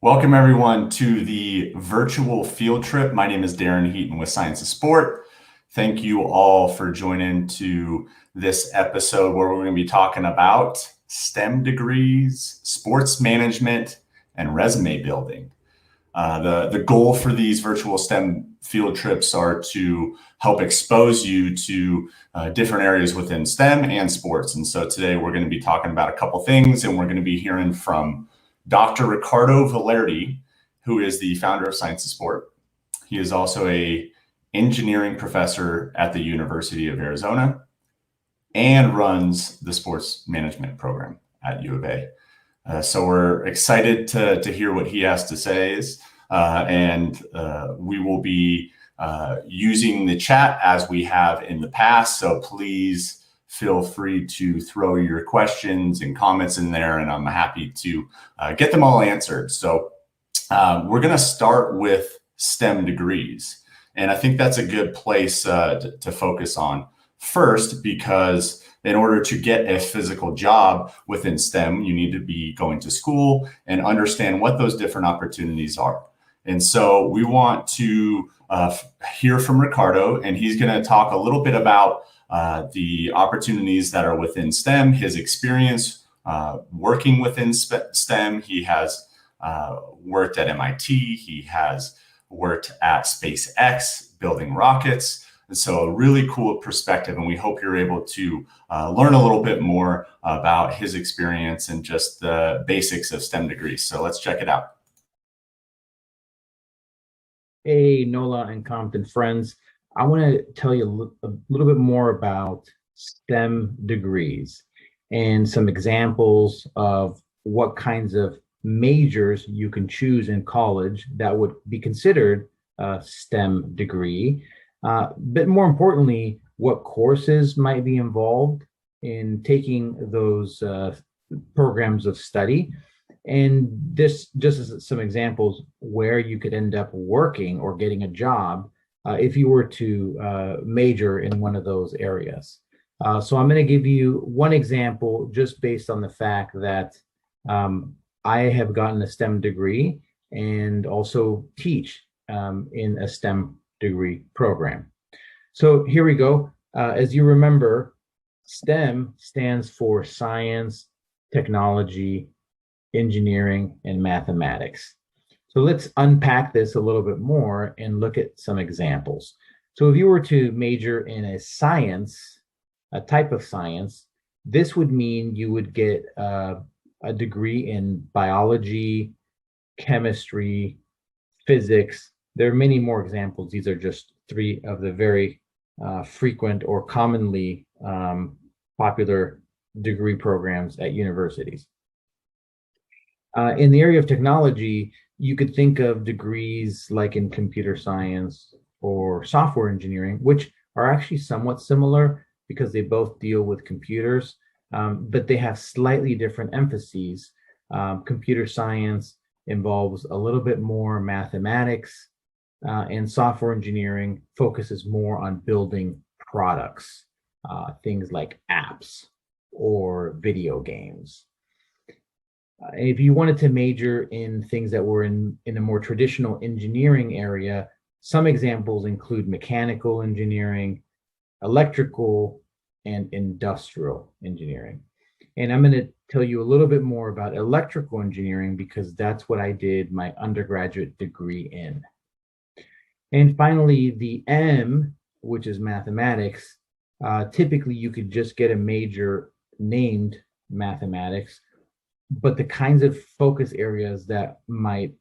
Welcome everyone to the virtual field trip. My name is Darren Heaton with Science of Sport. Thank you all for joining to this episode where we're going to be talking about STEM degrees, sports management, and resume building. The goal for these virtual STEM field trips are to help expose you to different areas within STEM and sports. And so today we're going to be talking about a couple things, and we're going to be hearing from Dr. Ricardo Valerdi, who is the founder of Science of Sport. He is also an engineering professor at the University of Arizona and runs the sports management program at U of A. So we're excited to hear what he has to say, and we will be using the chat as we have in the past. So please feel free to throw your questions and comments in there, and I'm happy to get them all answered. So we're going to start with STEM degrees, and I think that's a good place to focus on first, because in order to get a physical job within STEM, you need to be going to school and understand what those different opportunities are. And so we want to hear from Ricardo, and he's going to talk a little bit about the opportunities that are within STEM, his experience working within STEM. He has worked at MIT. He has worked at SpaceX building rockets. And so a really cool perspective, and we hope you're able to learn a little bit more about his experience and just the basics of STEM degrees. So let's check it out. Hey, NOLA and Compton friends. I want to tell you a little bit more about STEM degrees and some examples of what kinds of majors you can choose in college that would be considered a STEM degree. But more importantly, what courses might be involved in taking those programs of study. And this just as some examples where you could end up working or getting a job if you were to major in one of those areas. So I'm going to give you one example just based on the fact that I have gotten a STEM degree and also teach in a STEM degree program. So here we go. As you remember, STEM stands for science, technology, engineering, and mathematics. So let's unpack this a little bit more and look at some examples. So if you were to major in a type of science, this would mean you would get a degree in biology, chemistry, physics. There are many more examples. These are just three of the very frequent or commonly popular degree programs at universities. In the area of technology, you could think of degrees like in computer science or software engineering, which are actually somewhat similar because they both deal with computers, but they have slightly different emphases. Computer science involves a little bit more mathematics, and software engineering focuses more on building products, things like apps or video games. If you wanted to major in things that were in a more traditional engineering area, some examples include mechanical engineering, electrical, and industrial engineering. And I'm going to tell you a little bit more about electrical engineering because that's what I did my undergraduate degree in. And finally, the M, which is mathematics, typically you could just get a major named mathematics, but the kinds of focus areas that might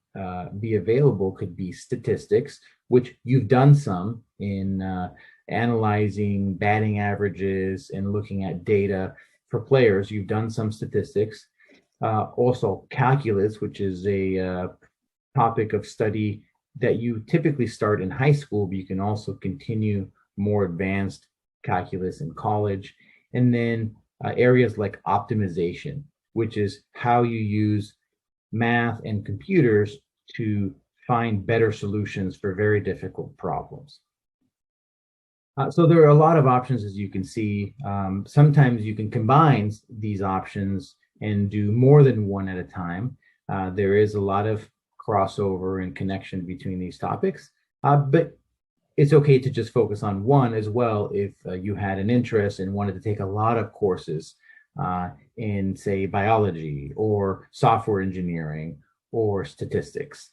be available could be statistics, which you've done some in analyzing batting averages and looking at data for players. You've done some statistics. Also calculus, which is a topic of study that you typically start in high school, but you can also continue more advanced calculus in college. And then areas like optimization, which is how you use math and computers to find better solutions for very difficult problems. So there are a lot of options, as you can see. Sometimes you can combine these options and do more than one at a time. There is a lot of crossover and connection between these topics. But it's okay to just focus on one as well if you had an interest and wanted to take a lot of courses in, say, biology or software engineering or statistics.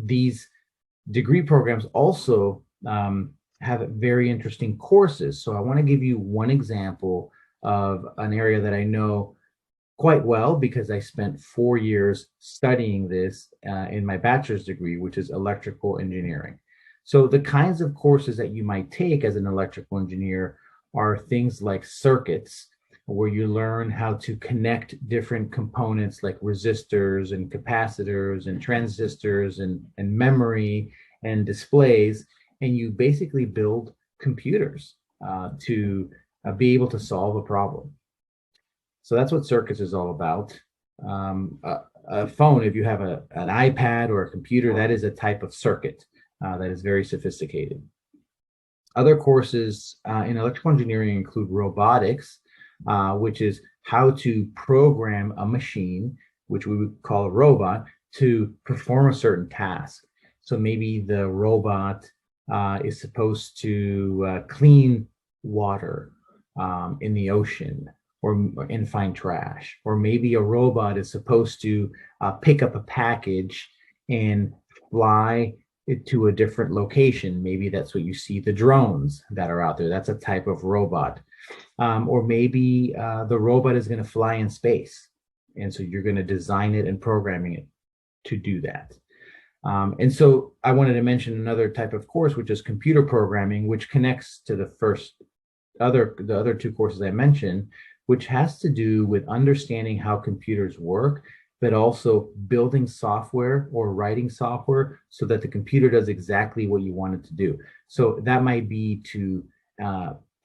These degree programs also have very interesting courses. So I want to give you one example of an area that I know quite well because I spent 4 years studying this in my bachelor's degree, which is electrical engineering. So the kinds of courses that you might take as an electrical engineer are things like circuits, where you learn how to connect different components like resistors and capacitors and transistors and memory and displays, and you basically build computers to be able to solve a problem. So that's what circuits is all about. A phone, if you have an iPad or a computer, that is a type of circuit that is very sophisticated. Other courses in electrical engineering include robotics, which is how to program a machine, which we would call a robot, to perform a certain task. So maybe the robot is supposed to clean water in the ocean or and find trash. Or maybe a robot is supposed to pick up a package and fly it to a different location. Maybe that's what you see the drones that are out there. That's a type of robot. Or maybe the robot is going to fly in space. And so you're going to design it and programming it to do that. And so I wanted to mention another type of course, which is computer programming, which connects to the other two courses I mentioned, which has to do with understanding how computers work, but also building software or writing software so that the computer does exactly what you want it to do. So that might be to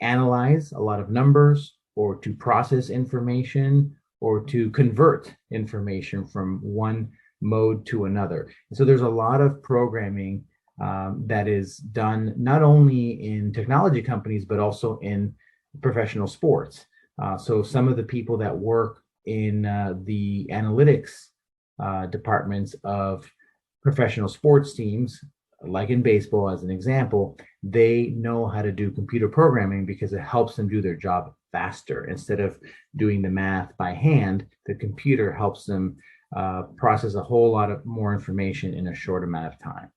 analyze a lot of numbers, or to process information, or to convert information from one mode to another. And so there's a lot of programming that is done not only in technology companies, but also in professional sports. So some of the people that work in the analytics departments of professional sports teams, like in baseball as an example, they know how to do computer programming because it helps them do their job faster. Instead of doing the math by hand, the computer helps them process a whole lot of more information in a short amount of time.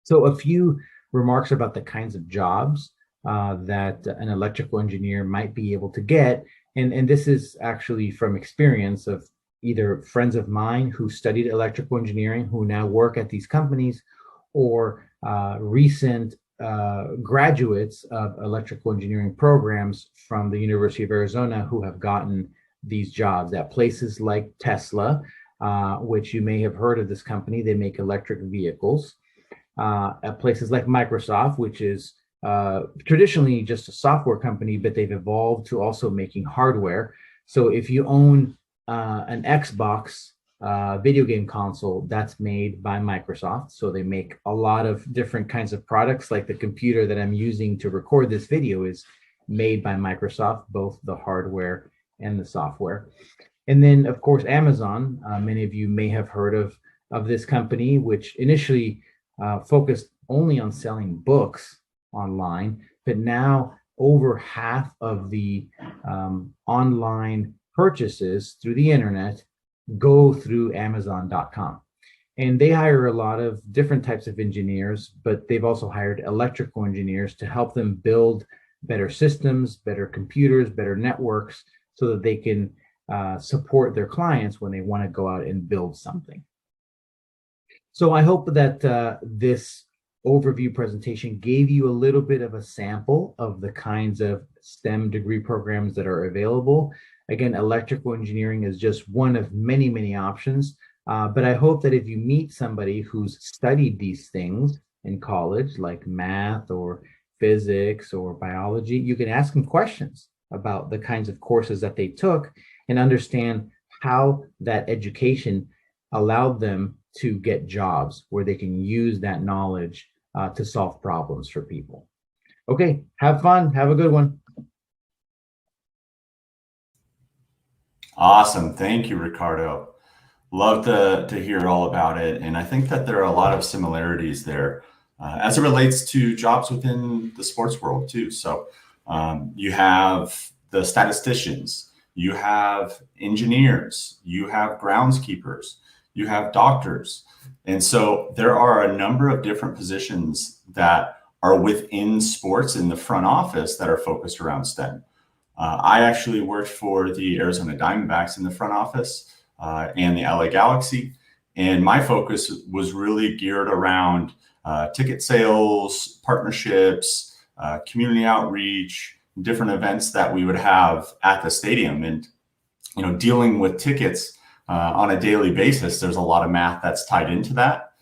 So a few remarks about the kinds of jobs that an electrical engineer might be able to get. And this is actually from experience of either friends of mine who studied electrical engineering, who now work at these companies, or recent graduates of electrical engineering programs from the University of Arizona who have gotten these jobs at places like Tesla, which you may have heard of this company. They make electric vehicles. At places like Microsoft, which is traditionally just a software company, but they've evolved to also making hardware. So if you own an Xbox video game console, that's made by Microsoft. So they make a lot of different kinds of products, like the computer that I'm using to record this video is made by Microsoft, both the hardware and the software. And then, of course, Amazon. Many of you may have heard of this company, which initially focused only on selling books online, but now over half of the online purchases through the internet go through Amazon.com. And they hire a lot of different types of engineers, but they've also hired electrical engineers to help them build better systems, better computers, better networks, so that they can support their clients when they want to go out and build something. So I hope that this overview presentation gave you a little bit of a sample of the kinds of STEM degree programs that are available. Again, electrical engineering is just one of many, many options. But I hope that if you meet somebody who's studied these things in college, like math or physics or biology, you can ask them questions about the kinds of courses that they took and understand how that education allowed them to get jobs where they can use that knowledge to solve problems for people. Okay, have fun. Have a good one. Awesome. Thank you, Ricardo. Love to hear all about it. And I think that there are a lot of similarities there as it relates to jobs within the sports world, too. So you have the statisticians, you have engineers, you have groundskeepers, you have doctors. And so there are a number of different positions that are within sports in the front office that are focused around STEM. I actually worked for the Arizona Diamondbacks in the front office and the LA Galaxy. And my focus was really geared around ticket sales, partnerships, community outreach, different events that we would have at the stadium. And, dealing with tickets on a daily basis, there's a lot of math that's tied into that,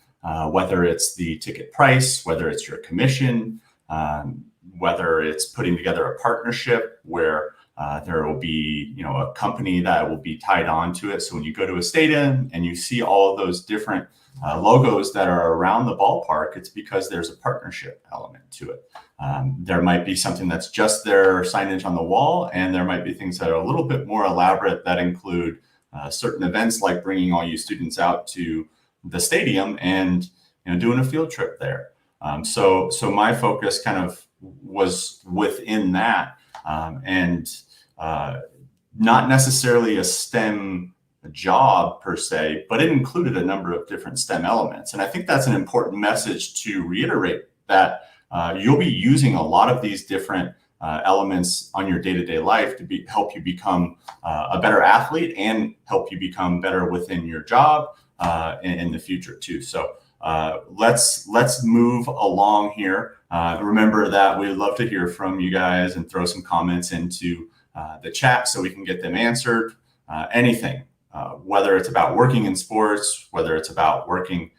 whether it's the ticket price, whether it's your commission, whether it's putting together a partnership where there will be, a company that will be tied on to it. So when you go to a stadium and you see all of those different logos that are around the ballpark, it's because there's a partnership element to it. There might be something that's just their signage on the wall, and there might be things that are a little bit more elaborate that include certain events like bringing all you students out to the stadium and doing a field trip there. So my focus kind of was within that, and not necessarily a STEM job per se, but it included a number of different STEM elements. And I think that's an important message to reiterate, that you'll be using a lot of these different elements on your day-to-day life to help you become a better athlete and help you become better within your job in the future too. So let's move along here. Remember that we'd love to hear from you guys and throw some comments into the chat so we can get them answered. Anything, whether it's about working in sports, whether it's about working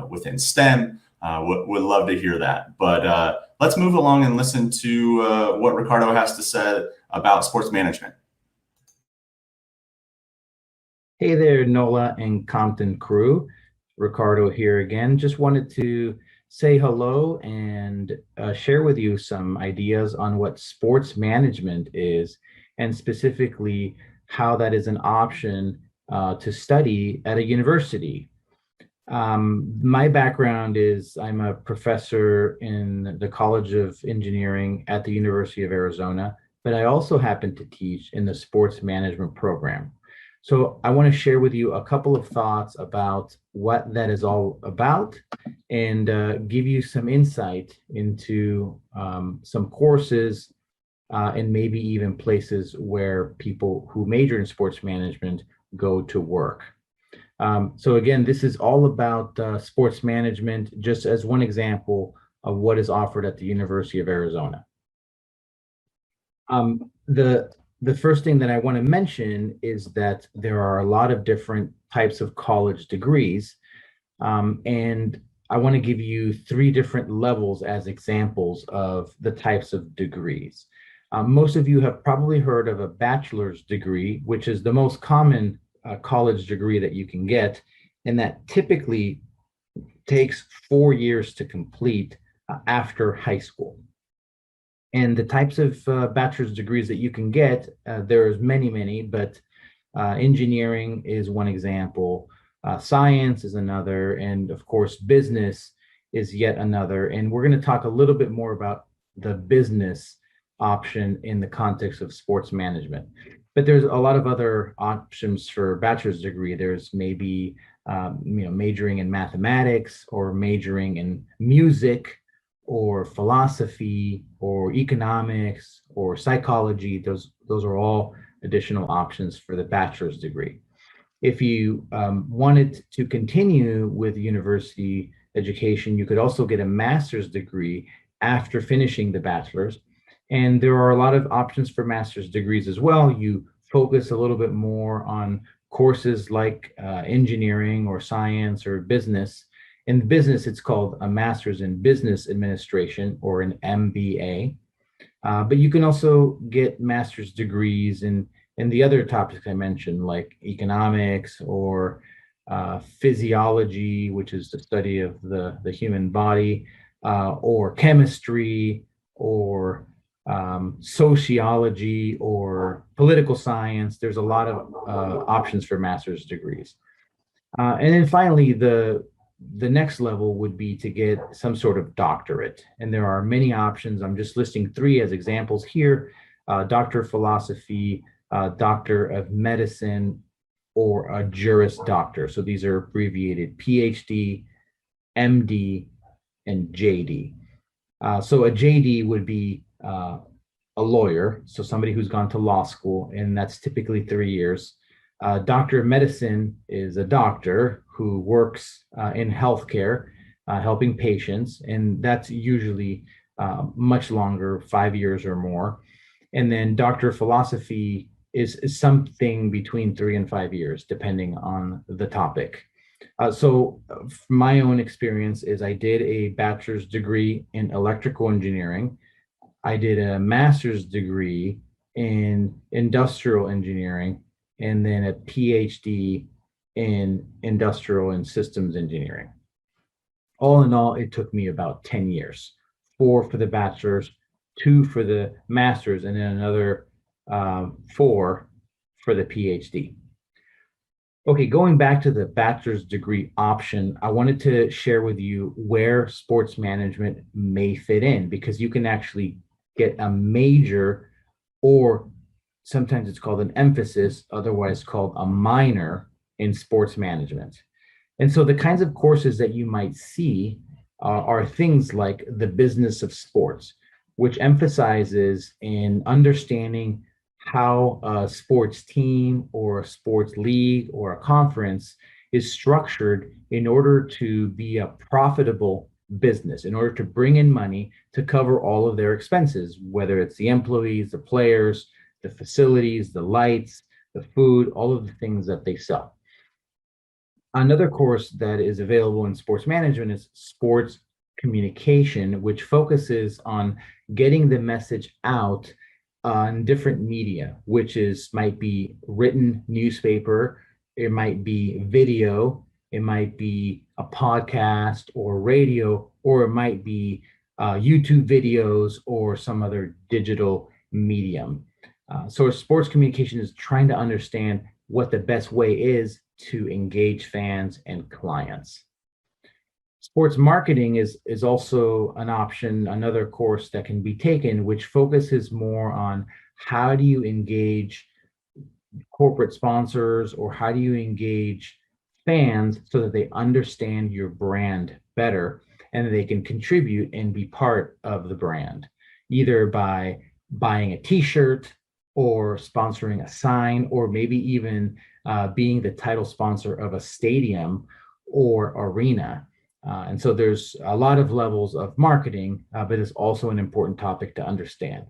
within STEM, would love to hear that. But let's move along and listen to what Ricardo has to say about sports management. Hey there, NOLA and Compton crew. Ricardo here again. Just wanted to say hello and share with you some ideas on what sports management is, and specifically how that is an option to study at a university. My background is I'm a professor in the College of Engineering at the University of Arizona, but I also happen to teach in the sports management program. So I want to share with you a couple of thoughts about what that is all about, and give you some insight into some courses and maybe even places where people who major in sports management go to work. So again, this is all about sports management, just as one example of what is offered at the University of Arizona. The first thing that I want to mention is that there are a lot of different types of college degrees, and I want to give you 3 different levels as examples of the types of degrees. Most of you have probably heard of a bachelor's degree, which is the most common college degree that you can get, and that typically takes 4 years to complete after high school. And the types of bachelor's degrees that you can get, there's many, but engineering is one example, science is another, and of course, business is yet another. And we're going to talk a little bit more about the business option in the context of sports management. But there's a lot of other options for bachelor's degree. There's maybe majoring in mathematics, or majoring in music, or philosophy, or economics, or psychology. Those are all additional options for the bachelor's degree. If you wanted to continue with university education, you could also get a master's degree after finishing the bachelor's. And there are a lot of options for master's degrees as well. You focus a little bit more on courses like engineering or science or business. In business, it's called a Master's in Business Administration, or an MBA. But you can also get master's degrees in the other topics I mentioned, like economics, or physiology, which is the study of the human body, or chemistry, or sociology, or political science. There's a lot of options for master's degrees. And then finally, the next level would be to get some sort of doctorate. And there are many options. I'm just listing three as examples here: Doctor of Philosophy, Doctor of Medicine, or a Juris Doctor. So these are abbreviated PhD, MD, and JD. So a JD would be a lawyer, so somebody who's gone to law school, and that's typically 3 years. Doctor of medicine is a doctor who works in healthcare, helping patients, and that's usually much longer, 5 years or more. And then doctor of philosophy is something between 3 and 5 years, depending on the topic. So my own experience is I did a bachelor's degree in electrical engineering. I did a master's degree in industrial engineering and then a PhD in industrial and systems engineering. All in all, it took me about 10 years, 4 for the bachelor's, 2 for the master's, and then another 4 for the PhD. Okay, going back to the bachelor's degree option, I wanted to share with you where sports management may fit in, because you can actually get a major, or sometimes it's called an emphasis, otherwise called a minor, in sports management. And so the kinds of courses that you might see are things like the business of sports, which emphasizes in understanding how a sports team or a sports league or a conference is structured in order to be a profitable business, in order to bring in money to cover all of their expenses, whether it's the employees, the players, the facilities, the lights, the food, all of the things that they sell. Another course that is available in sports management is sports communication, which focuses on getting the message out on different media, which might be written newspaper, it might be video, it might be a podcast or radio, or it might be YouTube videos or some other digital medium. So sports communication is trying to understand what the best way is to engage fans and clients. Sports marketing is also an option, another course that can be taken, which focuses more on how do you engage corporate sponsors, or how do you engage fans so that they understand your brand better and they can contribute and be part of the brand, either by buying a t-shirt or sponsoring a sign, or maybe even being the title sponsor of a stadium or arena. And so there's a lot of levels of marketing, but it's also an important topic to understand.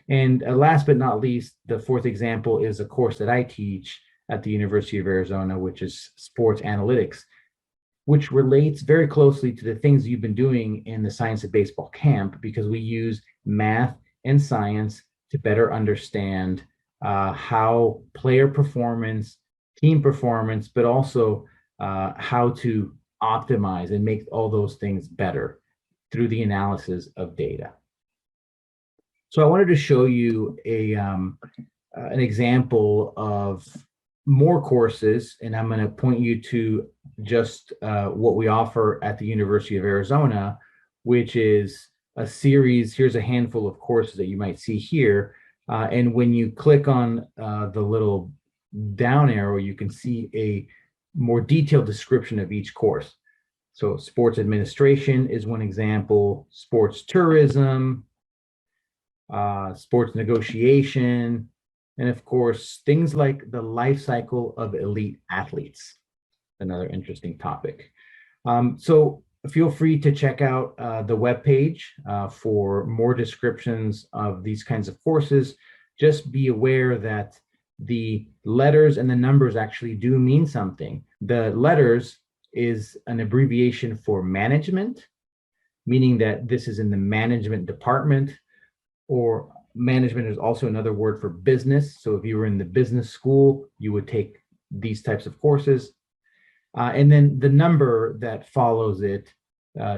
And last but not least, the fourth example is a course that I teach at the University of Arizona, which is sports analytics, which relates very closely to the things you've been doing in the Science of Baseball camp, because we use math and science to better understand how player performance, team performance, but also how to optimize and make all those things better through the analysis of data. So I wanted to show you an example of more courses, and I'm going to point you to just what we offer at the University of Arizona, which is a series. Here's a handful of courses that you might see here. And when you click on the little down arrow, you can see a more detailed description of each course. So sports administration is one example, sports tourism, sports negotiation, and of course, things like the life cycle of elite athletes, another interesting topic. So feel free to check out the webpage for more descriptions of these kinds of courses. Just be aware that the letters and the numbers actually do mean something. The letters is an abbreviation for management, meaning that this is in the management department, or management is also another word for business. So if you were in the business school, you would take these types of courses. And then the number that follows it,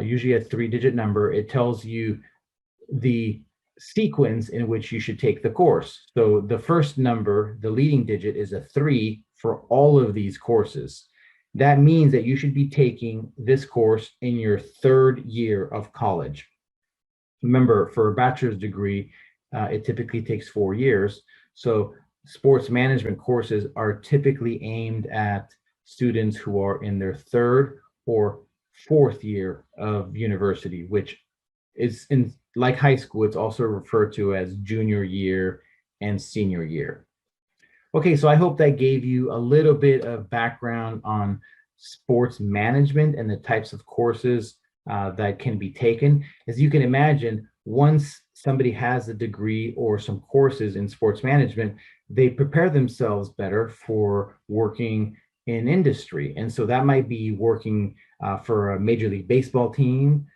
usually a 3-digit number, it tells you the sequence in which you should take the course. So the first number, the leading digit, is a 3 for all of these courses. that means that you should be taking this course in your third year of college. Remember, for a bachelor's degree, it typically takes 4 years. So sports management courses are typically aimed at students who are in their third or fourth year of university, which is in like high school, it's also referred to as junior year and senior year. Okay, so I hope that gave you a little bit of background on sports management and the types of courses that can be taken. As you can imagine, once somebody has a degree or some courses in sports management, they prepare themselves better for working in industry. And so that might be working for a Major League Baseball team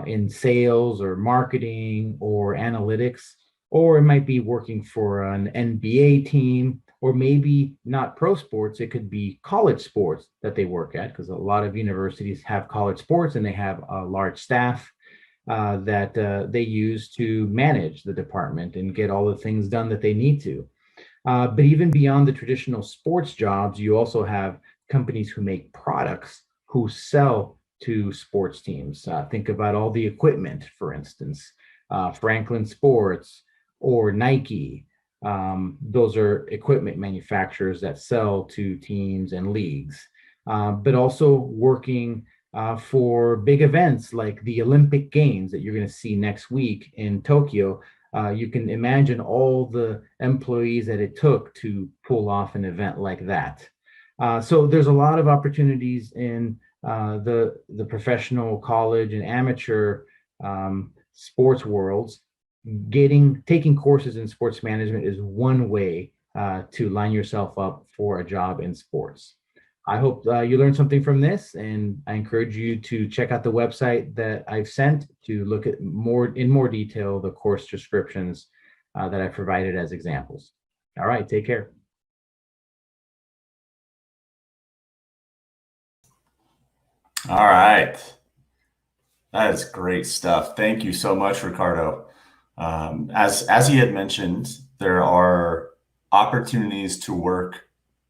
in sales or marketing or analytics, or it might be working for an NBA team, or maybe not pro sports. It could be college sports that they work at, because a lot of universities have college sports and they have a large staff that they use to manage the department and get all the things done that they need to. But even beyond the traditional sports jobs, you also have companies who make products who sell to sports teams. Think about all the equipment, for instance, Franklin Sports or Nike. Those are equipment manufacturers that sell to teams and leagues, but also working for big events like the Olympic Games that you're going to see next week in Tokyo. You can imagine all the employees that it took to pull off an event like that. So there's a lot of opportunities in the professional, college, and amateur sports worlds. Taking courses in sports management is one way to line yourself up for a job in sports. I hope you learned something from this, and I encourage you to check out the website that I've sent to look at in more detail the course descriptions that I provided as examples. All right, take care. All right. That is great stuff. Thank you so much, Ricardo. As he had mentioned, there are opportunities to work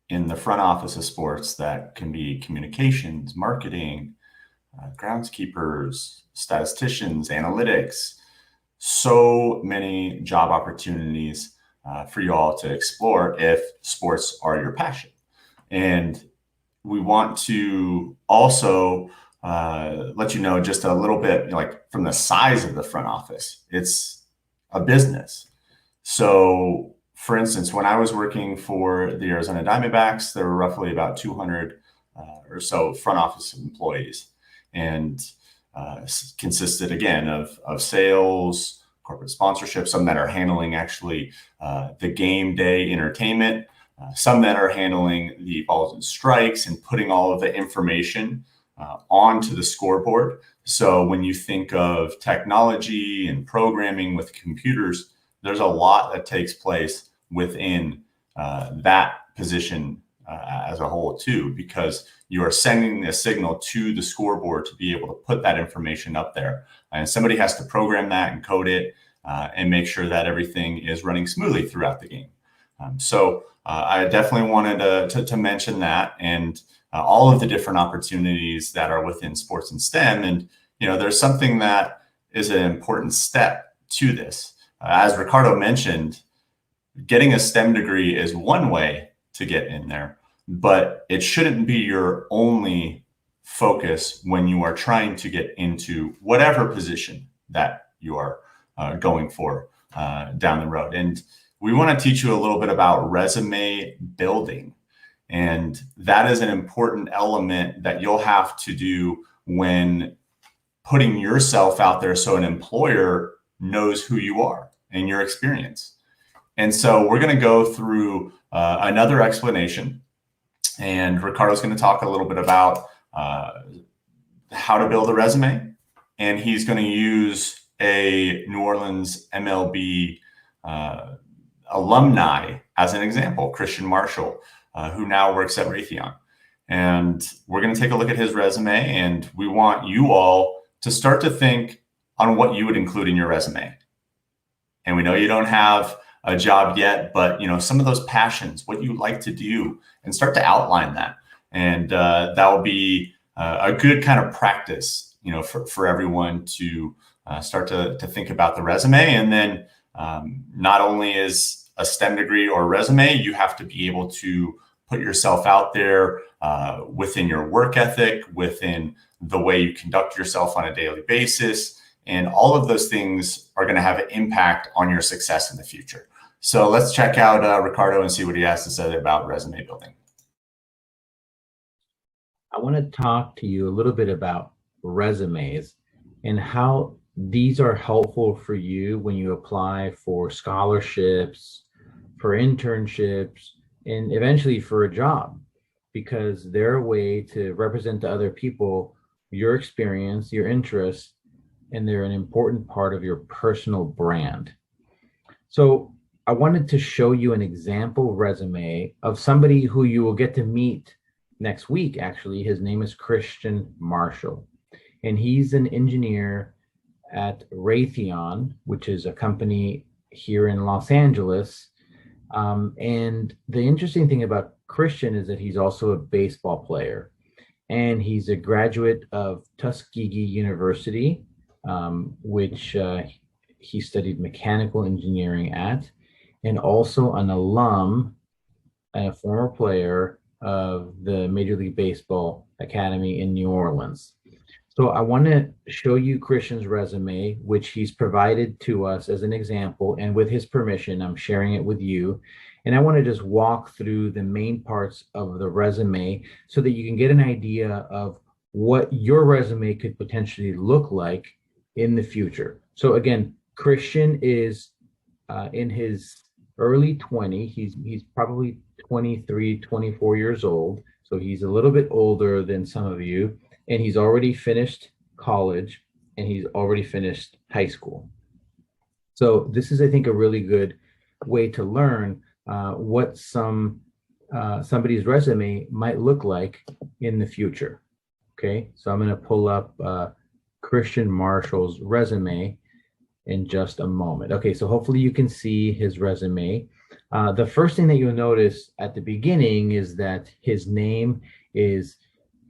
in the front office of sports that can be communications, marketing, groundskeepers, statisticians, analytics. So many job opportunities for you all to explore if sports are your passion. And we want to also let you know just a little bit, like from the size of the front office. It's a business. So, for instance, when I was working for the Arizona Diamondbacks, there were roughly about 200 or so front office employees, and consisted again of sales, corporate sponsorship, some that are handling actually the game day entertainment, some that are handling the balls and strikes and putting all of the information onto the scoreboard. So when you think of technology and programming with computers, there's a lot that takes place within that position as a whole too, because you are sending a signal to the scoreboard to be able to put that information up there. And somebody has to program that and code it and make sure that everything is running smoothly throughout the game. So I definitely wanted to mention that, and all of the different opportunities that are within sports and STEM. And, there's something that is an important step to this. As Ricardo mentioned, getting a STEM degree is one way to get in there, but it shouldn't be your only focus when you are trying to get into whatever position that you are going for down the road. And we want to teach you a little bit about resume building. And that is an important element that you'll have to do when putting yourself out there so an employer knows who you are and your experience. And so we're going to go through another explanation. And Ricardo's going to talk a little bit about how to build a resume. And he's going to use a New Orleans MLB alumni as an example, Christian Marshall, who now works at Raytheon. And we're going to take a look at his resume, and we want you all to start to think on what you would include in your resume. And we know you don't have a job yet, but some of those passions, what you like to do, and start to outline that. And that will be a good kind of practice, for everyone to start to think about the resume. And then not only is a STEM degree or a resume, you have to be able to put yourself out there within your work ethic, within the way you conduct yourself on a daily basis. And all of those things are going to have an impact on your success in the future. So let's check out Ricardo and see what he has to say about resume building. I want to talk to you a little bit about resumes and how these are helpful for you when you apply for scholarships, for internships, and eventually for a job, because they're a way to represent to other people your experience, your interests, and they're an important part of your personal brand. So I wanted to show you an example resume of somebody who you will get to meet next week. Actually, his name is Christian Marshall, and he's an engineer at Raytheon, which is a company here in Los Angeles. And the interesting thing about Christian is that he's also a baseball player, and he's a graduate of Tuskegee University, which he studied mechanical engineering at, and also an alum and a former player of the Major League Baseball Academy in New Orleans. So I want to show you Christian's resume, which he's provided to us as an example, and with his permission, I'm sharing it with you. And I want to just walk through the main parts of the resume so that you can get an idea of what your resume could potentially look like in the future. So again, Christian is in his early 20s. He's probably 23, 24 years old. So he's a little bit older than some of you, and he's already finished college and he's already finished high school. So this is, I think, a really good way to learn what somebody's resume might look like in the future. Okay, so I'm going to pull up Christian Marshall's resume in just a moment. Okay, so hopefully you can see his resume. The first thing that you'll notice at the beginning is that his name is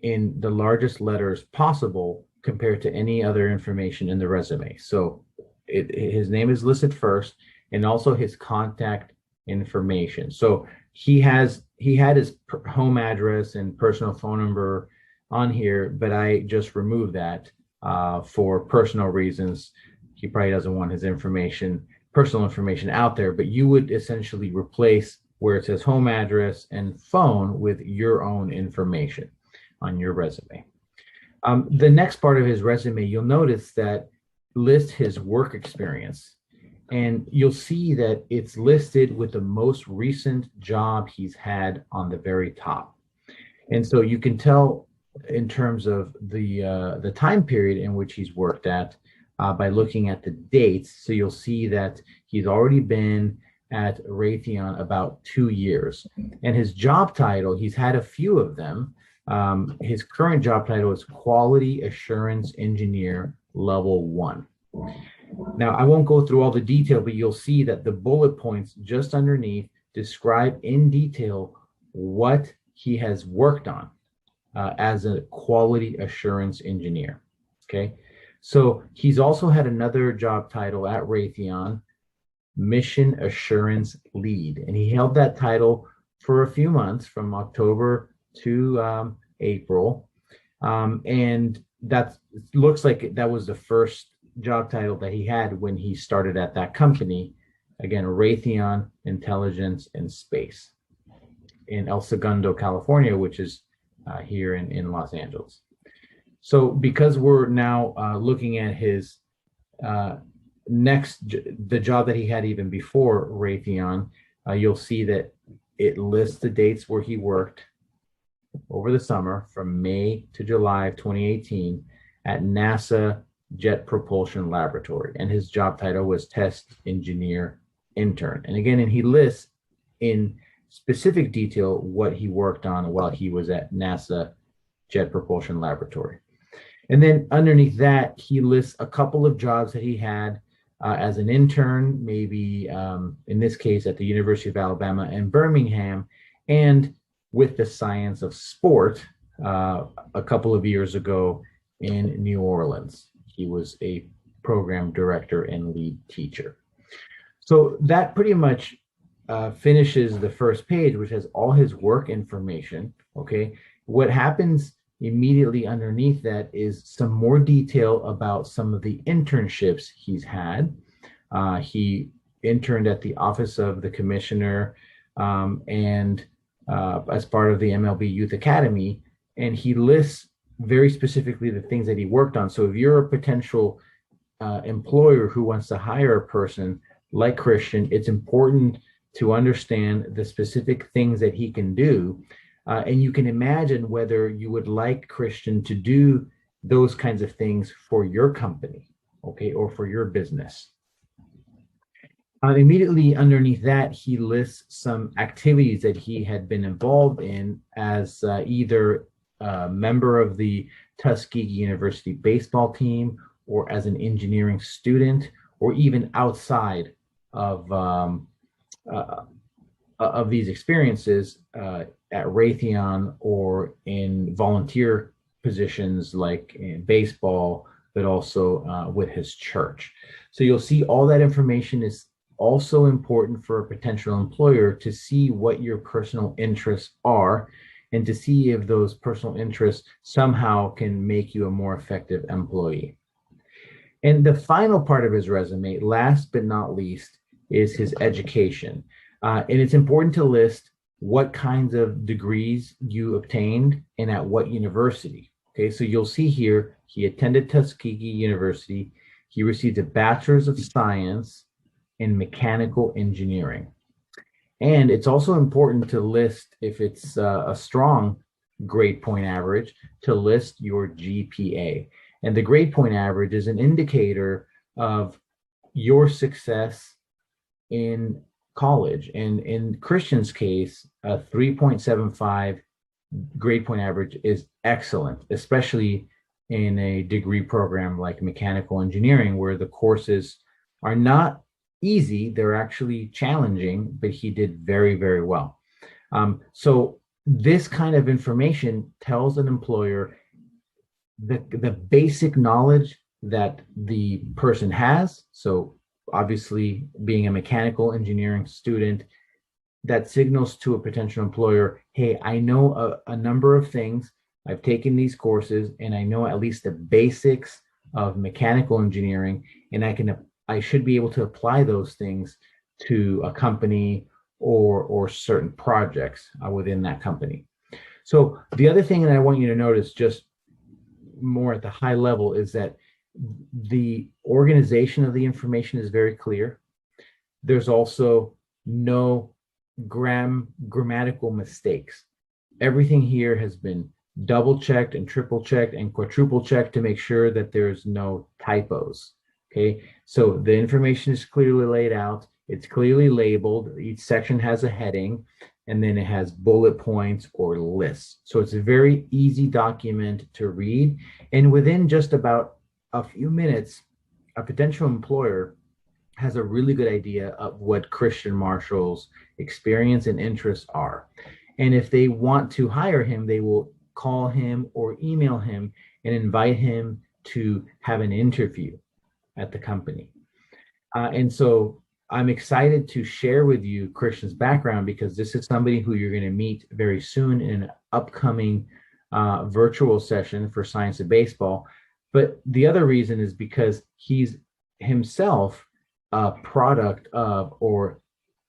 in the largest letters possible compared to any other information in the resume. So his name is listed first, and also his contact information. So he had his home address and personal phone number on here, but I just removed that for personal reasons. He probably doesn't want his personal information out there, but you would essentially replace where it says home address and phone with your own information on your resume. The next part of his resume, you'll notice that lists his work experience, and you'll see that it's listed with the most recent job he's had on the very top. And so you can tell in terms of the time period in which he's worked at by looking at the dates. So you'll see that he's already been at Raytheon about 2 years. And his job title, he's had a few of them. His current job title is Quality Assurance Engineer Level 1. Now, I won't go through all the detail, but you'll see that the bullet points just underneath describe in detail what he has worked on as a quality assurance engineer. Okay, so he's also had another job title at Raytheon, Mission Assurance Lead, and he held that title for a few months from October to April, and that looks like that was the first job title that he had when he started at that company. Again, Raytheon Intelligence and Space in El Segundo, California, which is here in Los Angeles. So because we're now looking at his the job that he had even before Raytheon, you'll see that it lists the dates where he worked over the summer from May to July of 2018 at NASA Jet Propulsion Laboratory, and his job title was Test Engineer Intern. And again, and he lists in specific detail what he worked on while he was at NASA Jet Propulsion Laboratory. And then underneath that, he lists a couple of jobs that he had as an intern, maybe in this case at the University of Alabama in Birmingham, and with the science of sport a couple of years ago in New Orleans. He was a program director and lead teacher. So that pretty much finishes the first page, which has all his work information. Okay. What happens immediately underneath that is some more detail about some of the internships he's had. He interned at the Office of the Commissioner and as part of the MLB Youth Academy. And he lists very specifically the things that he worked on. So if you're a potential employer who wants to hire a person like Christian, it's important to understand the specific things that he can do. And you can imagine whether you would like Christian to do those kinds of things for your company, okay, or for your business. Immediately underneath that, he lists some activities that he had been involved in as either a member of the Tuskegee University baseball team, or as an engineering student, or even outside of these experiences at Raytheon or in volunteer positions like in baseball, but also with his church. So you'll see all that information is also important for a potential employer to see what your personal interests are and to see if those personal interests somehow can make you a more effective employee. And the final part of his resume, last but not least, is his education. And it's important to list what kinds of degrees you obtained and at what university. Okay, so you'll see here, he attended Tuskegee University. He received a Bachelor's of Science in Mechanical Engineering. And it's also important to list, if it's a strong grade point average, to list your GPA. And the grade point average is an indicator of your success in college. And in Christian's case, a 3.75 grade point average is excellent, especially in a degree program like mechanical engineering, where the courses are not easy, they're actually challenging, but he did very, very well. So this kind of information tells an employer the basic knowledge that the person has. So obviously, being a mechanical engineering student, that signals to a potential employer, hey, I know a number of things. I've taken these courses and I know at least the basics of mechanical engineering, and I should be able to apply those things to a company or certain projects within that company. So the other thing that I want you to notice, just more at the high level, is that the organization of the information is very clear. There's also no grammatical mistakes. Everything here has been double checked and triple checked and quadruple checked to make sure that there's no typos. Okay, so the information is clearly laid out. It's clearly labeled. Each section has a heading, and then it has bullet points or lists. So it's a very easy document to read. And within just about a few minutes, a potential employer has a really good idea of what Christian Marshall's experience and interests are. And if they want to hire him, they will call him or email him and invite him to have an interview at the company. And so I'm excited to share with you Christian's background, because this is somebody who you're going to meet very soon in an upcoming virtual session for Science of Baseball. But the other reason is because he's himself a product of, or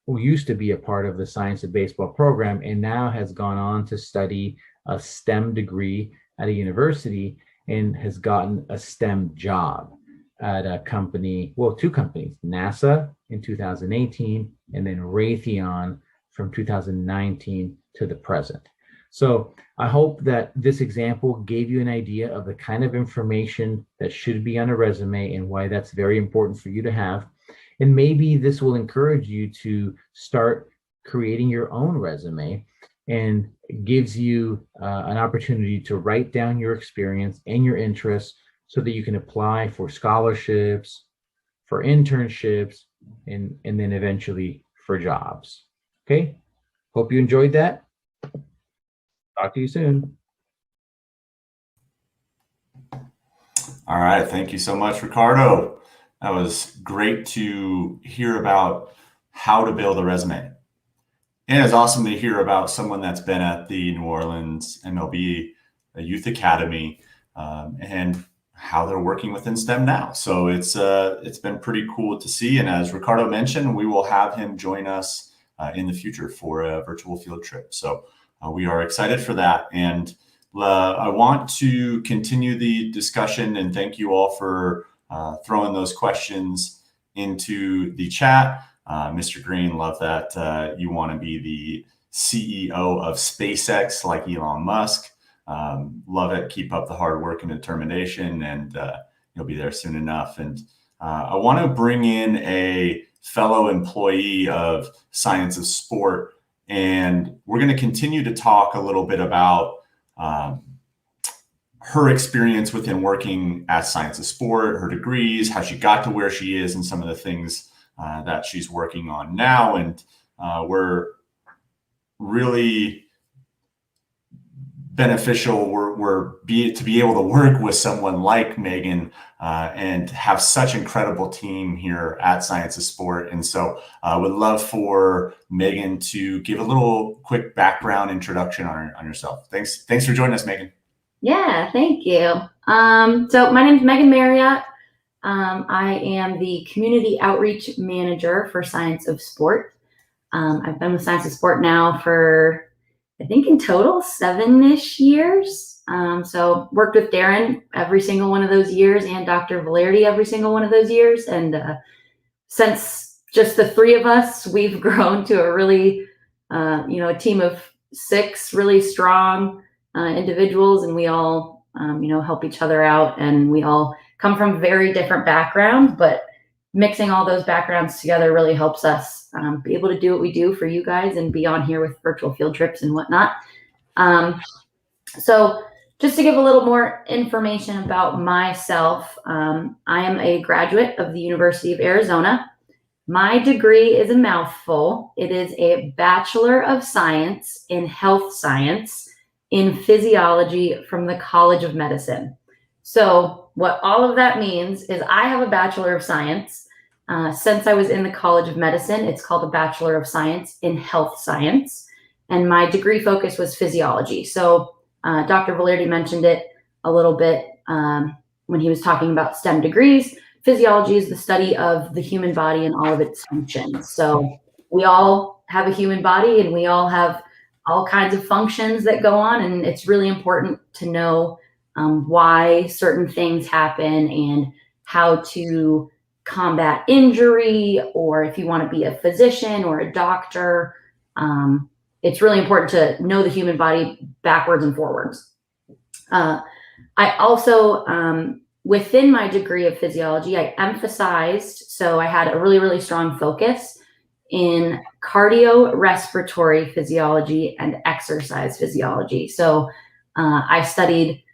who used to be a part of the Science of Baseball program, and now has gone on to study a STEM degree at a university and has gotten a STEM job at a company, well, two companies, NASA in 2018, and then Raytheon from 2019 to the present. So I hope that this example gave you an idea of the kind of information that should be on a resume and why that's very important for you to have. And maybe this will encourage you to start creating your own resume, and gives you an opportunity to write down your experience and your interests so that you can apply for scholarships, for internships, and then eventually for jobs. Okay, hope you enjoyed that. Talk to you soon. All right. Thank you so much, Ricardo. That was great to hear about how to build a resume. And it's awesome to hear about someone that's been at the New Orleans MLB Youth Academy and how they're working within STEM now. So it's been pretty cool to see. And as Ricardo mentioned, we will have him join us in the future for a virtual field trip. So we are excited for that. And I want to continue the discussion and thank you all for throwing those questions into the chat. Mr. Green, love that you want to be the CEO of SpaceX like Elon Musk. Love it. Keep up the hard work and determination, and you'll be there soon enough. And I want to bring in a fellow employee of Science of Sport, and we're going to continue to talk a little bit about her experience within working at Science of Sport, her degrees, how she got to where she is, and some of the things that she's working on now. And we're really beneficial. To be able to work with someone like Megan and have such incredible team here at Science of Sport. And so I would love for Megan to give a little quick background introduction on yourself. Thanks for joining us, Megan. Yeah, thank you. So my name is Megan Marriott. I am the Community Outreach Manager for Science of Sport. I've been with Science of Sport now for, I think in total, 7-ish years. So worked with Darren every single one of those years and Dr. Valerdi every single one of those years. And since just the three of us, we've grown to a really, a team of 6 really strong individuals, and we all, help each other out, and we all come from very different backgrounds, but mixing all those backgrounds together really helps us be able to do what we do for you guys and be on here with virtual field trips and whatnot. So just to give a little more information about myself, I am a graduate of the University of Arizona. My degree is a mouthful. It is a Bachelor of Science in Health Science in Physiology from the College of Medicine. So what all of that means is I have a Bachelor of Science. Since I was in the College of Medicine, it's called a Bachelor of Science in Health Science. And my degree focus was physiology. So Dr. Valerdi mentioned it a little bit when he was talking about STEM degrees. Physiology is the study of the human body and all of its functions. So we all have a human body and we all have all kinds of functions that go on. And it's really important to know why certain things happen and how to combat injury, or if you want to be a physician or a doctor, it's really important to know the human body backwards and forwards. I also, within my degree of physiology, I emphasized, so I had a really, really strong focus in cardiorespiratory physiology and exercise physiology. So I studied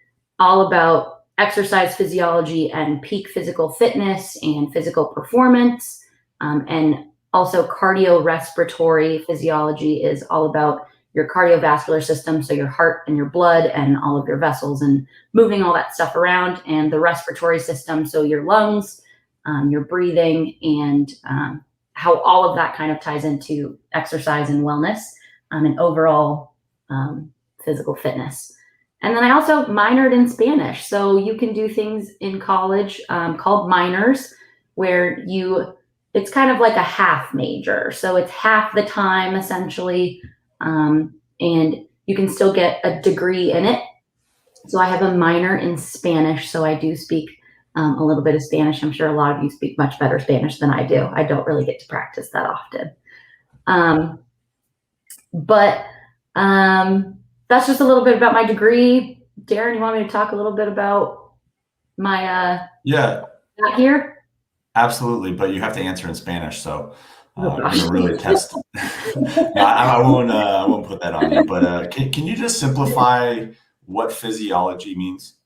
all about exercise physiology and peak physical fitness and physical performance. And also cardiorespiratory physiology is all about your cardiovascular system, so your heart and your blood and all of your vessels and moving all that stuff around, and the respiratory system, so your lungs, your breathing, and how all of that kind of ties into exercise and wellness and overall physical fitness. And then I also minored in Spanish. So you can do things in college called minors, where it's kind of like a half major. So it's half the time essentially, and you can still get a degree in it. So I have a minor in Spanish. So I do speak a little bit of Spanish. I'm sure a lot of you speak much better Spanish than I do. I don't really get to practice that often. But that's just a little bit about my degree. Darren, you want me to talk a little bit about my back here? Absolutely, but you have to answer in Spanish, so I'm gonna really test. I won't put that on you. But can you just simplify what physiology means?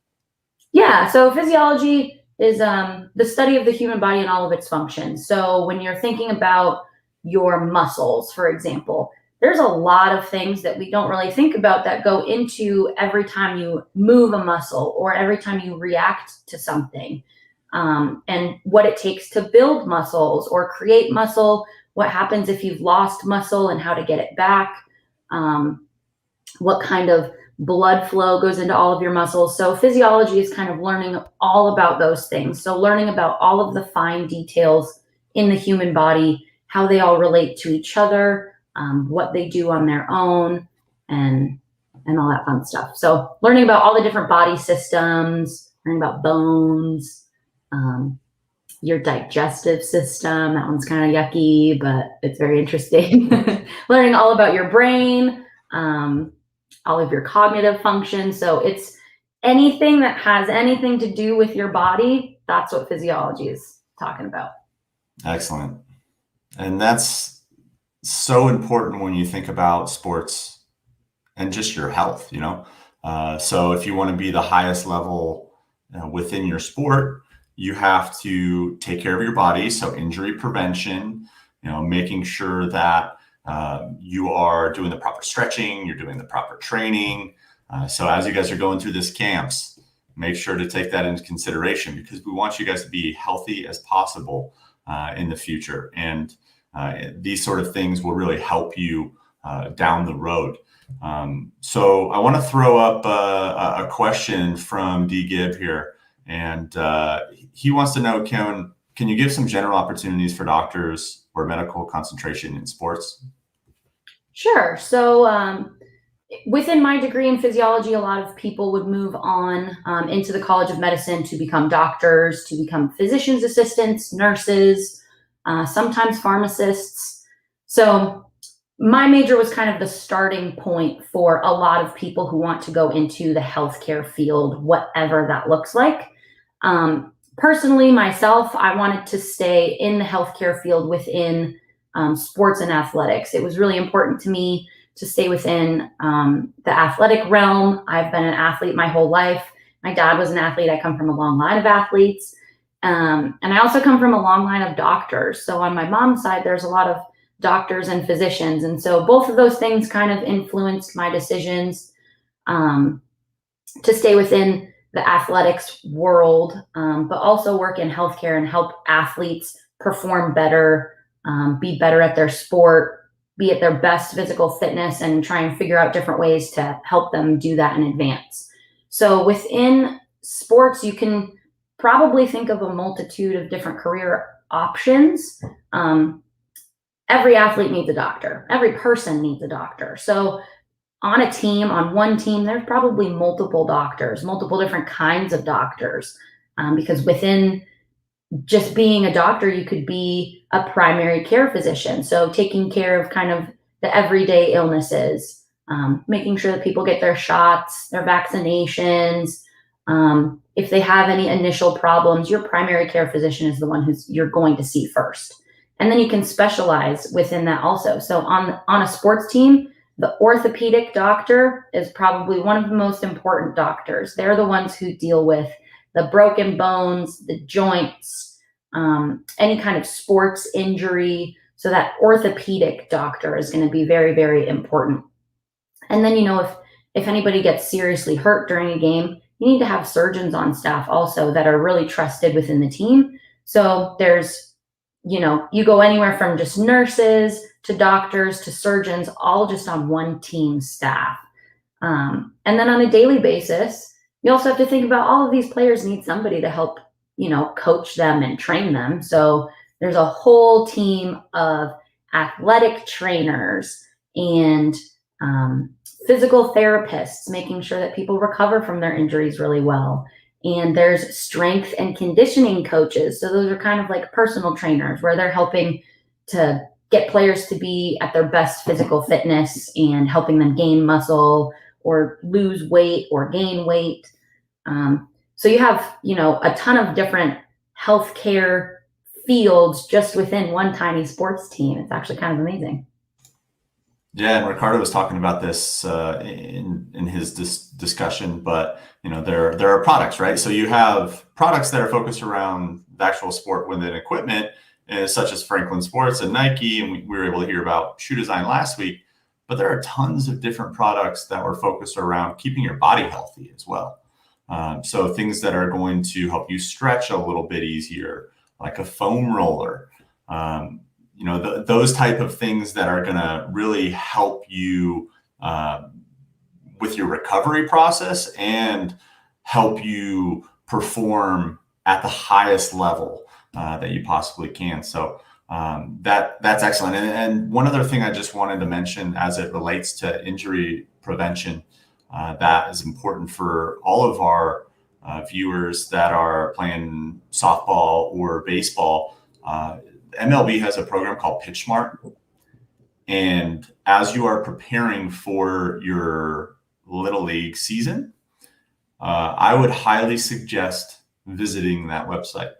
Yeah, so physiology is the study of the human body and all of its functions. So when you're thinking about your muscles, for example, there's a lot of things that we don't really think about that go into every time you move a muscle or every time you react to something, and what it takes to build muscles or create muscle, what happens if you've lost muscle and how to get it back, what kind of blood flow goes into all of your muscles. So physiology is kind of learning all about those things. So learning about all of the fine details in the human body, how they all relate to each other, what they do on their own, and all that fun stuff. So learning about all the different body systems, learning about bones, your digestive system. That one's kind of yucky, but it's very interesting. Learning all about your brain, all of your cognitive functions. So it's anything that has anything to do with your body. That's what physiology is talking about. Excellent. And that's so important when you think about sports and just your health, So if you want to be the highest level within your sport, you have to take care of your body. So injury prevention, making sure that you are doing the proper stretching, you're doing the proper training. So as you guys are going through this camps, make sure to take that into consideration, because we want you guys to be healthy as possible in the future. And these sort of things will really help you down the road. So I want to throw up a question from D. Gibb here. And he wants to know, can you give some general opportunities for doctors or medical concentration in sports? Sure. So within my degree in physiology, a lot of people would move on into the College of Medicine to become doctors, to become physician's assistants, nurses, sometimes pharmacists. So my major was kind of the starting point for a lot of people who want to go into the healthcare field, whatever that looks like. Personally, myself, I wanted to stay in the healthcare field within sports and athletics. It was really important to me to stay within the athletic realm. I've been an athlete my whole life. My dad was an athlete. I come from a long line of athletes. And I also come from a long line of doctors. So on my mom's side, there's a lot of doctors and physicians. And so both of those things kind of influenced my decisions to stay within the athletics world, but also work in healthcare and help athletes perform better, be better at their sport, be at their best physical fitness, and try and figure out different ways to help them do that in advance. So within sports, you can probably think of a multitude of different career options. Every athlete needs a doctor. Every person needs a doctor. So on one team, there's probably multiple doctors, multiple different kinds of doctors, because within just being a doctor, you could be a primary care physician. So taking care of kind of the everyday illnesses, making sure that people get their shots, their vaccinations. If they have any initial problems, your primary care physician is the one you're going to see first. And then you can specialize within that also. So on a sports team, the orthopedic doctor is probably one of the most important doctors. They're the ones who deal with the broken bones, the joints, any kind of sports injury. So that orthopedic doctor is going to be very, very important. And then, if anybody gets seriously hurt during a game, you need to have surgeons on staff also that are really trusted within the team. So there's, you go anywhere from just nurses to doctors to surgeons, all just on one team staff. And then on a daily basis, you also have to think about all of these players need somebody to help, coach them and train them. So there's a whole team of athletic trainers and physical therapists, making sure that people recover from their injuries really well. And there's strength and conditioning coaches. So those are kind of like personal trainers where they're helping to get players to be at their best physical fitness and helping them gain muscle or lose weight or gain weight. So you have, a ton of different healthcare fields just within one tiny sports team. It's actually kind of amazing. Yeah, and Ricardo was talking about this in his discussion, but there are products, right? So you have products that are focused around the actual sport within equipment, such as Franklin Sports and Nike, and we were able to hear about Shoe Design last week. but there are tons of different products that were focused around keeping your body healthy as well. So things that are going to help you stretch a little bit easier, like a foam roller, those type of things that are going to really help you with your recovery process and help you perform at the highest level that you possibly can. So that's excellent. And one other thing I just wanted to mention as it relates to injury prevention that is important for all of our viewers that are playing softball or baseball. MLB has a program called PitchSmart. And as you are preparing for your Little League season, I would highly suggest visiting that website.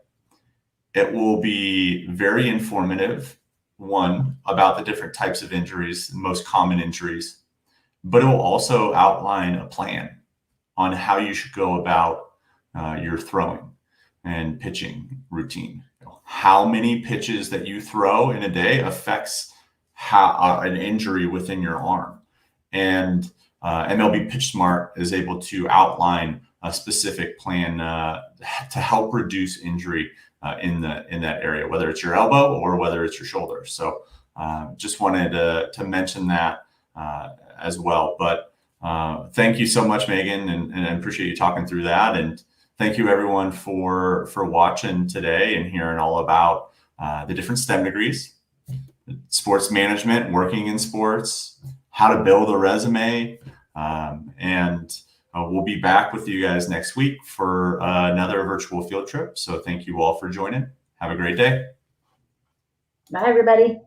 It will be very informative, one, about the different types of injuries, most common injuries, but it will also outline a plan on how you should go about your throwing and pitching routine. How many pitches that you throw in a day affects how an injury within your arm. And MLB PitchSmart is able to outline a specific plan to help reduce injury in that area, whether it's your elbow or whether it's your shoulder. So just wanted to mention that as well. But thank you so much, Megan, and I appreciate you talking through that. And thank you everyone for watching today and hearing all about the different STEM degrees, sports management, working in sports, how to build a resume, and we'll be back with you guys next week for another virtual field trip. So thank you all for joining. Have a great day. Bye, everybody.